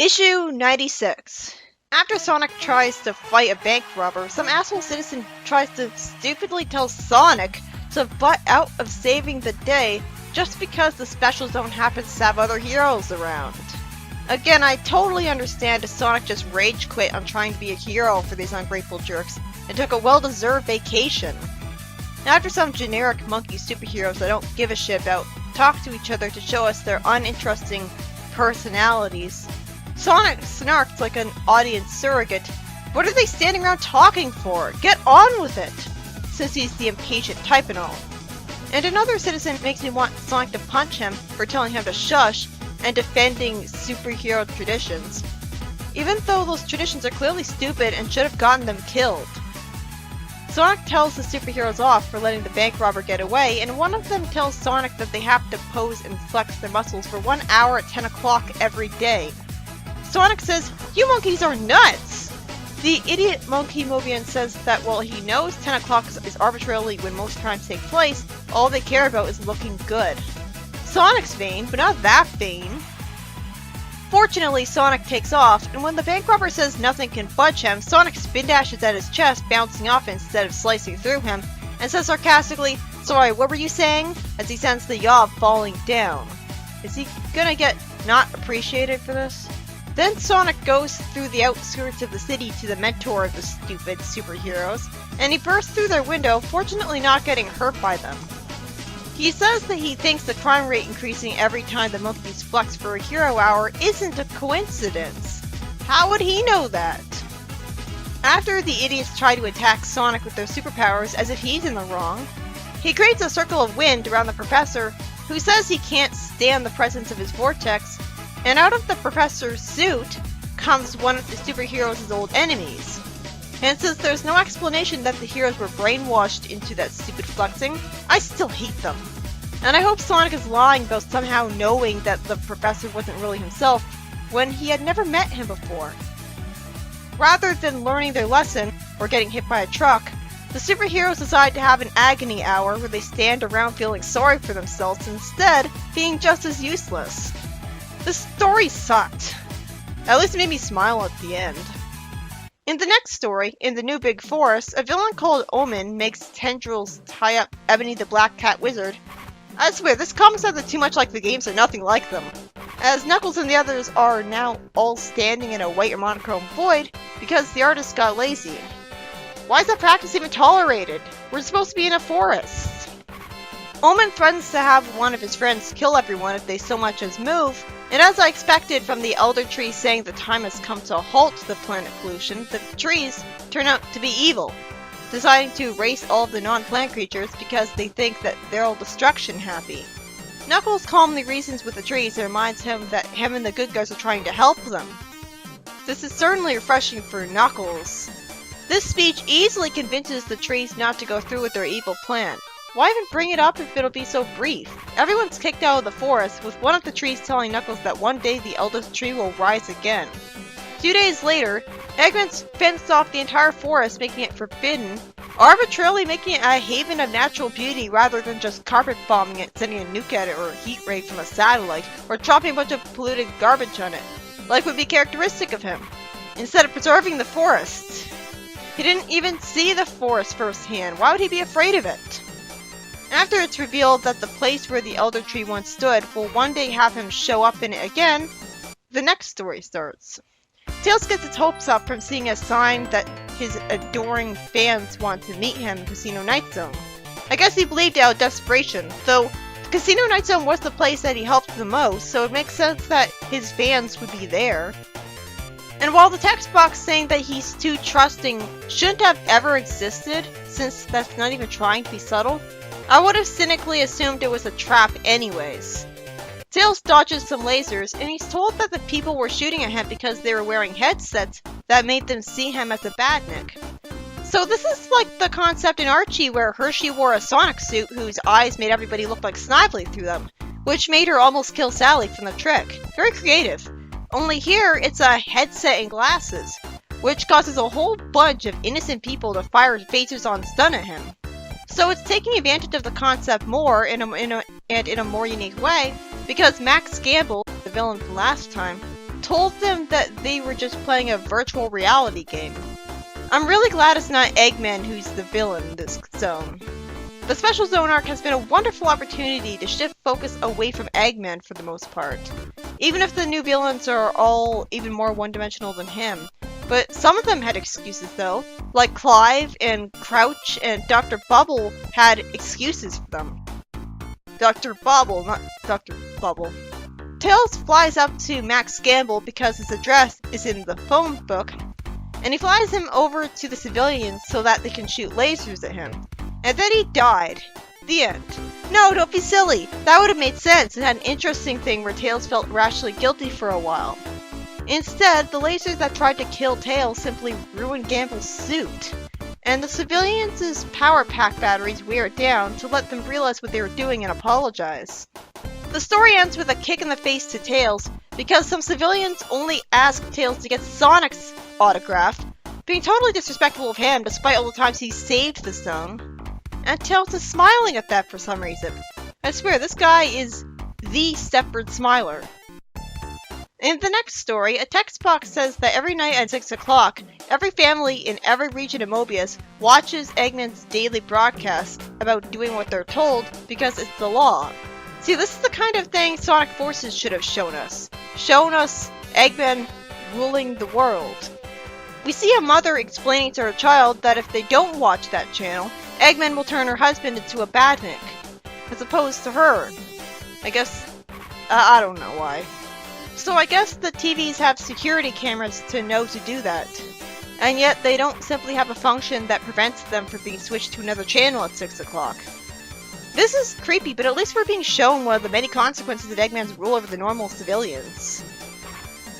Issue 96. After Sonic tries to fight a bank robber, some asshole citizen tries to stupidly tell Sonic to butt out of saving the day just because the special zone happens to have other heroes around. Again, I totally understand if Sonic just rage quit on trying to be a hero for these ungrateful jerks and took a well-deserved vacation. After some generic monkey superheroes that don't give a shit about talk to each other to show us their uninteresting personalities, Sonic snarked like an audience surrogate. What are they standing around talking for? Get on with it! Since he's the impatient type and all. And another citizen makes me want Sonic to punch him for telling him to shush and defending superhero traditions, even though those traditions are clearly stupid and should have gotten them killed. Sonic tells the superheroes off for letting the bank robber get away, and one of them tells Sonic that they have to pose and flex their muscles for 1 hour at 10 o'clock every day. Sonic says, "You monkeys are nuts!" The idiot monkey Mobian says that while he knows 10 o'clock is arbitrarily when most crimes take place, all they care about is looking good. Sonic's vain, but not that vain. Fortunately, Sonic takes off, and when the bank robber says nothing can budge him, Sonic spin dashes at his chest, bouncing off instead of slicing through him, and says sarcastically, "Sorry, what were you saying?" as he sends the yob falling down. Is he gonna get not appreciated for this? Then Sonic goes through the outskirts of the city to the mentor of the stupid superheroes, and he bursts through their window, fortunately not getting hurt by them. He says that he thinks the crime rate increasing every time the monkeys flex for a hero hour isn't a coincidence. How would he know that? After the idiots try to attack Sonic with their superpowers as if he's in the wrong, he creates a circle of wind around the professor, who says he can't stand the presence of his vortex, and out of the professor's suit comes one of the superheroes' old enemies. And since there's no explanation that the heroes were brainwashed into that stupid flexing, I still hate them. And I hope Sonic is lying about somehow knowing that the professor wasn't really himself when he had never met him before. Rather than learning their lesson, or getting hit by a truck, the superheroes decide to have an agony hour where they stand around feeling sorry for themselves instead being just as useless. The story sucked. At least it made me smile at the end. In the next story, in the New Big Forest, a villain called Omen makes tendrils tie up Ebony the Black Cat Wizard. I swear, this comic sounded too much like the games and nothing like them, as Knuckles and the others are now all standing in a white or monochrome void because the artist got lazy. Why is that practice even tolerated? We're supposed to be in a forest. Omen threatens to have one of his friends kill everyone if they so much as move, and as I expected from the Elder Tree saying the time has come to halt the planet pollution, the trees turn out to be evil, deciding to erase all of the non-plant creatures because they think that they're all destruction happy. Knuckles calmly reasons with the trees and reminds him that him and the good guys are trying to help them. This is certainly refreshing for Knuckles. This speech easily convinces the trees not to go through with their evil plan. Why even bring it up if it'll be so brief? Everyone's kicked out of the forest, with one of the trees telling Knuckles that one day the eldest tree will rise again. 2 days later, Eggman's fenced off the entire forest, making it forbidden, arbitrarily making it a haven of natural beauty rather than just carpet bombing it, sending a nuke at it, or a heat ray from a satellite, or dropping a bunch of polluted garbage on it, like would be characteristic of him, instead of preserving the forest. He didn't even see the forest firsthand. Why would he be afraid of it? After it's revealed that the place where the Elder Tree once stood will one day have him show up in it again, the next story starts. Tails gets its hopes up from seeing a sign that his adoring fans want to meet him in Casino Night Zone. I guess he believed out of desperation, though the Casino Night Zone was the place that he helped the most, so it makes sense that his fans would be there. And while the text box saying that he's too trusting shouldn't have ever existed, since that's not even trying to be subtle, I would have cynically assumed it was a trap anyways. Tails dodges some lasers, and he's told that the people were shooting at him because they were wearing headsets that made them see him as a badnik. So this is like the concept in Archie where Hershey wore a Sonic suit whose eyes made everybody look like Snively through them, which made her almost kill Sally from the trick. Very creative. Only here, it's a headset and glasses, which causes a whole bunch of innocent people to fire phasers on stun at him. So it's taking advantage of the concept more in a more unique way, because Max Gamble, the villain from last time, told them that they were just playing a virtual reality game. I'm really glad it's not Eggman who's the villain in this zone. The Special Zone arc has been a wonderful opportunity to shift focus away from Eggman for the most part. Even if the new villains are all even more one-dimensional than him. But some of them had excuses though, like Clive and Crouch and Dr. Bubble had excuses for them. Dr. Bobble, not Dr. Bubble. Tails flies up to Max Gamble because his address is in the phone book, and he flies him over to the civilians so that they can shoot lasers at him. And then he died. The end. No, don't be silly. That would have made sense and had an interesting thing where Tails felt rationally guilty for a while. Instead, the lasers that tried to kill Tails simply ruined Gamble's suit. And the civilians' power pack batteries wear it down to let them realize what they were doing and apologize. The story ends with a kick in the face to Tails because some civilians only asked Tails to get Sonic's autograph, being totally disrespectful of him despite all the times he saved the zone. And Tails is smiling at that for some reason. I swear, this guy is the Stepford Smiler. In the next story, a text box says that every night at 6 o'clock, every family in every region of Mobius watches Eggman's daily broadcast about doing what they're told because it's the law. See, this is the kind of thing Sonic Forces should have shown us. Shown us Eggman ruling the world. We see a mother explaining to her child that if they don't watch that channel, Eggman will turn her husband into a badnik, as opposed to her. I guess, I don't know why. So I guess the TVs have security cameras to know to do that. And yet they don't simply have a function that prevents them from being switched to another channel at 6 o'clock. This is creepy, but at least we're being shown one of the many consequences of Eggman's rule over the normal civilians.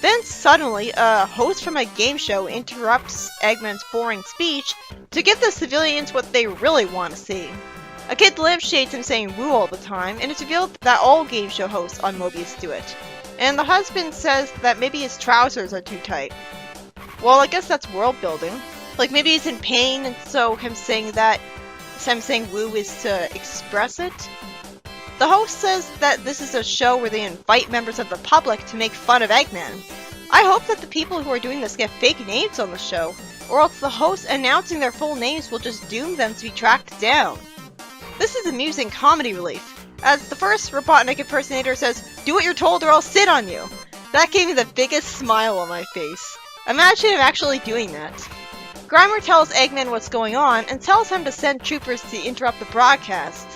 Then suddenly, a host from a game show interrupts Eggman's boring speech to give the civilians what they really want to see. A kid lampshades him saying woo all the time, and it's revealed that all game show hosts on Mobius do it. And the husband says that maybe his trousers are too tight. Well, I guess that's world building. Like maybe he's in pain, and so him saying woo is to express it. The host says that this is a show where they invite members of the public to make fun of Eggman. I hope that the people who are doing this get fake names on the show, or else the hosts announcing their full names will just doom them to be tracked down. This is amusing comedy relief, as the first Robotnik impersonator says, "Do what you're told or I'll sit on you." That gave me the biggest smile on my face. Imagine him actually doing that. Grimer tells Eggman what's going on and tells him to send troopers to interrupt the broadcast.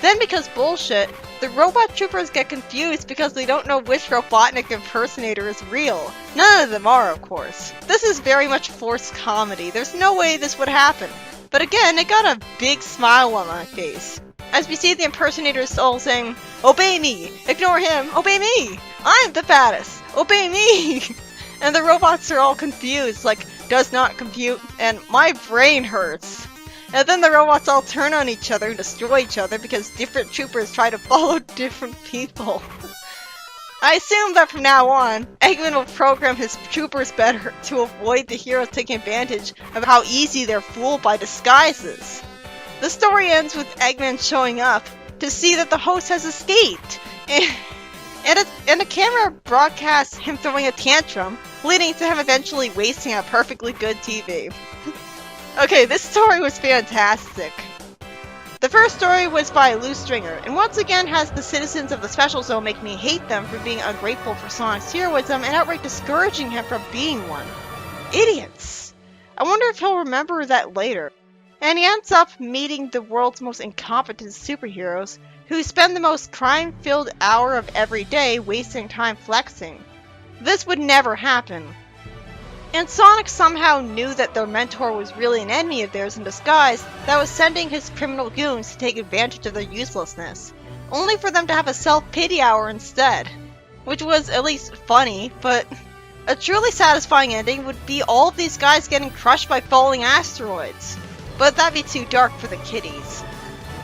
Then because bullshit, the robot troopers get confused because they don't know which Robotnik impersonator is real. None of them are, of course. This is very much forced comedy. There's no way this would happen. But again, it got a big smile on my face. As we see the impersonators all saying, "Obey me! Ignore him! Obey me! I'm the fattest! Obey me!" And the robots are all confused, like, "Does not compute," and "My brain hurts." And then the robots all turn on each other and destroy each other because different troopers try to follow different people. I assume that from now on, Eggman will program his troopers better to avoid the heroes taking advantage of how easy they're fooled by disguises. The story ends with Eggman showing up to see that the host has escaped, and a camera broadcasts him throwing a tantrum, leading to him eventually wasting a perfectly good TV. Okay, this story was fantastic. The first story was by Lou Stringer, and once again has the citizens of the Special Zone make me hate them for being ungrateful for Sonic's heroism and outright discouraging him from being one. Idiots! I wonder if he'll remember that later. And he ends up meeting the world's most incompetent superheroes, who spend the most crime-filled hour of every day wasting time flexing. This would never happen. And Sonic somehow knew that their mentor was really an enemy of theirs in disguise that was sending his criminal goons to take advantage of their uselessness, only for them to have a self-pity hour instead. Which was at least funny, but a truly satisfying ending would be all of these guys getting crushed by falling asteroids. But that'd be too dark for the kiddies.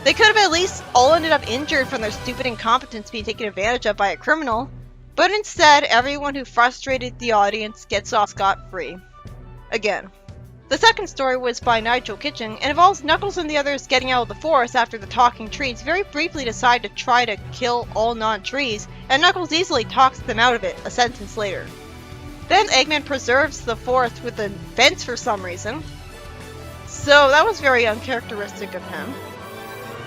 They could have at least all ended up injured from their stupid incompetence being taken advantage of by a criminal. But instead, everyone who frustrated the audience gets off scot-free. Again. The second story was by Nigel Kitchen and involves Knuckles and the others getting out of the forest after the talking trees very briefly decide to try to kill all non-trees, and Knuckles easily talks them out of it a sentence later. Then Eggman preserves the fourth with a fence for some reason. So that was very uncharacteristic of him.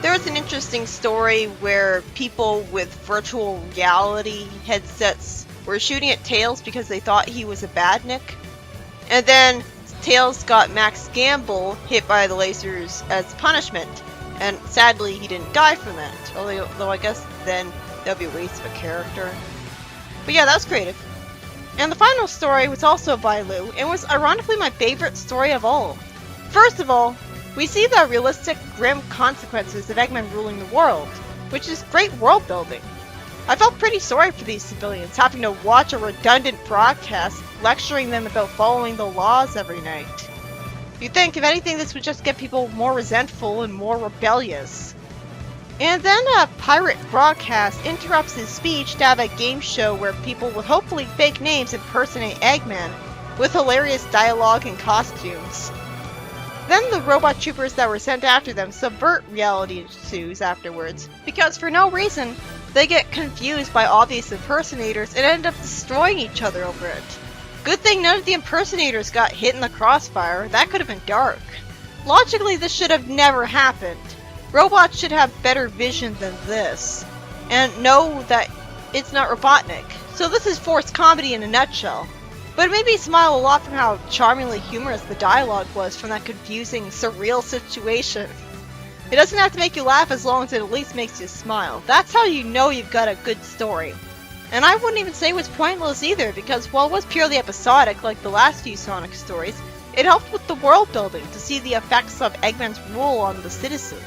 There was an interesting story where people with virtual reality headsets were shooting at Tails because they thought he was a badnik. And then Tails got Max Gamble hit by the lasers as punishment. And sadly, he didn't die from that. Although I guess then that would be a waste of a character. But yeah, that was creative. And the final story was also by Lou, and was ironically my favorite story of all. First of all, we see the realistic, grim consequences of Eggman ruling the world, which is great world building. I felt pretty sorry for these civilians, having to watch a redundant broadcast lecturing them about following the laws every night. You'd think, if anything, this would just get people more resentful and more rebellious. And then a pirate broadcast interrupts his speech to have a game show where people with hopefully fake names impersonate Eggman, with hilarious dialogue and costumes. Then the robot troopers that were sent after them subvert reality ensues afterwards, because for no reason, they get confused by obvious impersonators and end up destroying each other over it. Good thing none of the impersonators got hit in the crossfire, that could have been dark. Logically, this should have never happened. Robots should have better vision than this, and know that it's not Robotnik. So this is forced comedy in a nutshell. But it made me smile a lot from how charmingly humorous the dialogue was from that confusing, surreal situation. It doesn't have to make you laugh as long as it at least makes you smile. That's how you know you've got a good story. And I wouldn't even say it was pointless either, because while it was purely episodic like the last few Sonic stories, it helped with the world building to see the effects of Eggman's rule on the citizens.